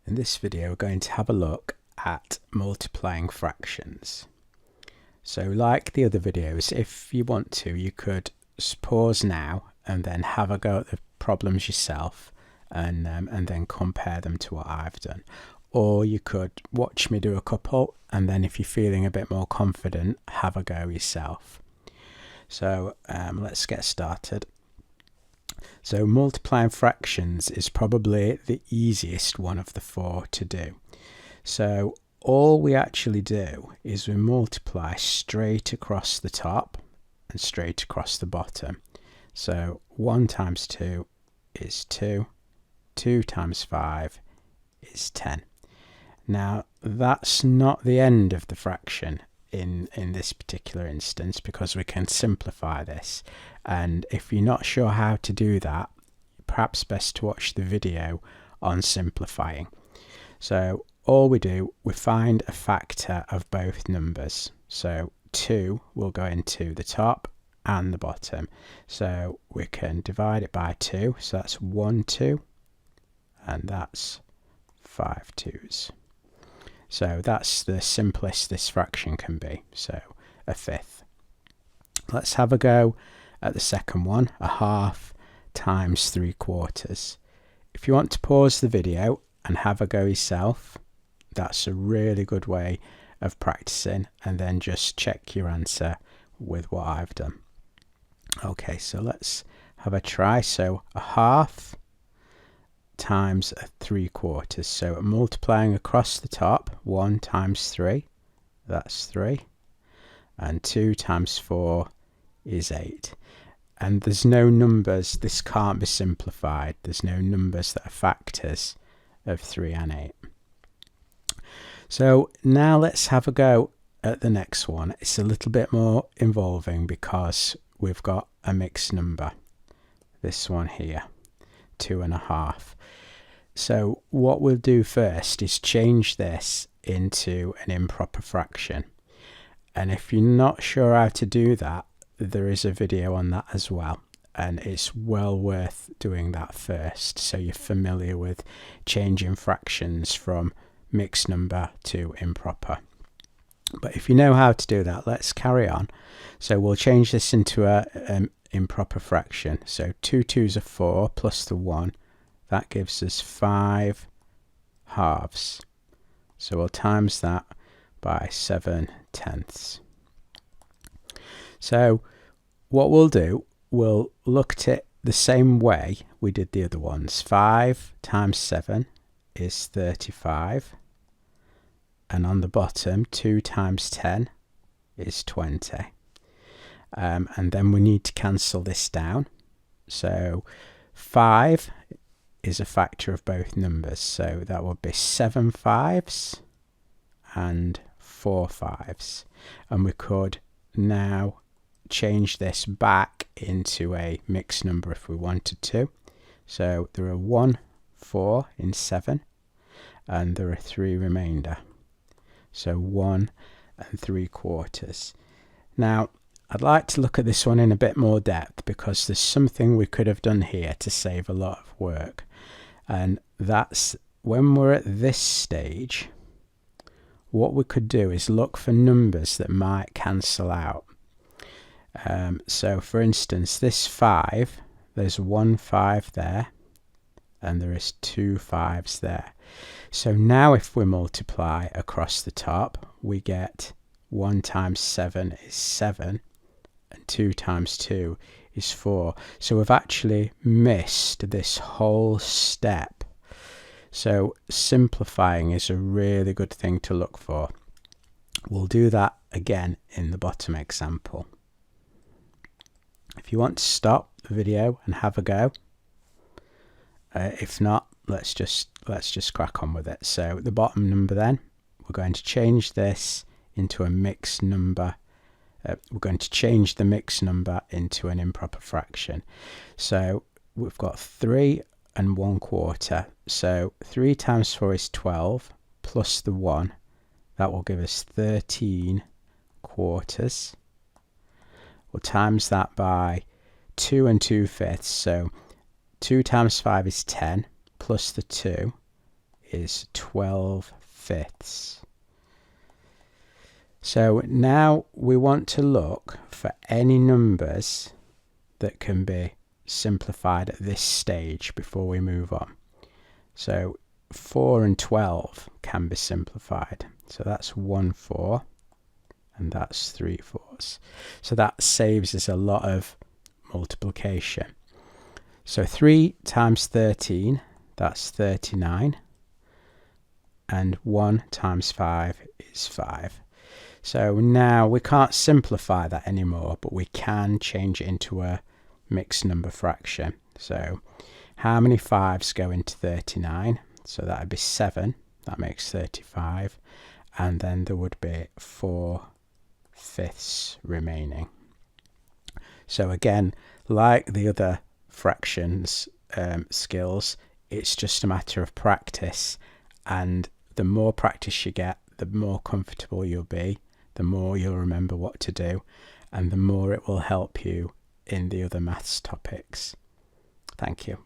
In this video we're going to have a look at multiplying fractions. So like the other videos, if you want to, you could pause now and then have a go at the problems yourself and then compare them to what I've done. Or you could watch me do a couple and then if you're feeling a bit more confident, have a go yourself. So let's get started. So multiplying fractions is probably the easiest one of the four to do. So all we actually do is we multiply straight across the top and straight across the bottom. So 1 times 2 is 2, 2 times 5 is 10. Now that's not the end of the fraction in this particular instance, because we can simplify this, and if you're not sure how to do that, perhaps best to watch the video on simplifying. So all we do, we find a factor of both numbers. So 2 will go into the top and the bottom, so we can divide it by 2, so that's 1 2 and that's 5 2s. So that's the simplest this fraction can be, so a fifth. Let's have a go at the second one, a half times 3/4. If you want to pause the video and have a go yourself, that's a really good way of practicing, and then just check your answer with what I've done. Okay, so let's have a try. So a half times a 3/4, so multiplying across the top, 1 times 3, that's 3, and 2 times 4 is 8. And there's no numbers, this can't be simplified, there's no numbers that are factors of 3 and 8. So now let's have a go at the next one. It's a little bit more involving because we've got a mixed number, this one here, 2.5. So what we'll do first is change this into an improper fraction, and if you're not sure how to do that, there is a video on that as well, and it's well worth doing that first so you're familiar with changing fractions from mixed number to improper. But if you know how to do that, let's carry on. So we'll change this into an improper fraction. So 2 2s are 4 plus the 1, that gives us 5 halves. So we'll times that by 7/10. So what we'll do, we'll look at it the same way we did the other ones. 5 times 7 is 35. And on the bottom, 2 times 10 is 20. And then we need to cancel this down. So 5 is a factor of both numbers, so that would be 7 5s and 4 5s. And we could now change this back into a mixed number if we wanted to. So there are 1 4 in 7 and there are 3 remainder. So 1 3/4. Now I'd like to look at this one in a bit more depth because there's something we could have done here to save a lot of work, and that's when we're at this stage, what we could do is look for numbers that might cancel out. So for instance, this 5, there's 1 5 there and there is 2 5s there. So now if we multiply across the top, we get 1 times 7 is 7 and 2 times 2 is 4. So we've actually missed this whole step. So simplifying is a really good thing to look for. We'll do that again in the bottom example. If you want to stop the video and have a go, if not, let's just crack on with it. So the bottom number, then we're going to change this into a mixed number. We're going to change the mixed number into an improper fraction. So we've got 3 1/4. So 3 times 4 is 12 plus the 1, that will give us 13/4. We'll times that by 2 2/5. So 2 times 5 is 10 plus the 2 is 12/5. So now we want to look for any numbers that can be simplified at this stage before we move on. So 4 and 12 can be simplified. So that's 1 4 and that's 3 4s. So that saves us a lot of multiplication. So 3 times 13, that's 39. And 1 times 5 is 5. So now we can't simplify that anymore, but we can change it into a mixed number fraction. So how many 5s go into 39? So that would be 7. That makes 35. And then there would be 4/5 remaining. So again, like the other fractions skills, it's just a matter of practice. And the more practice you get, the more comfortable you'll be, the more you'll remember what to do, and the more it will help you in the other maths topics. Thank you.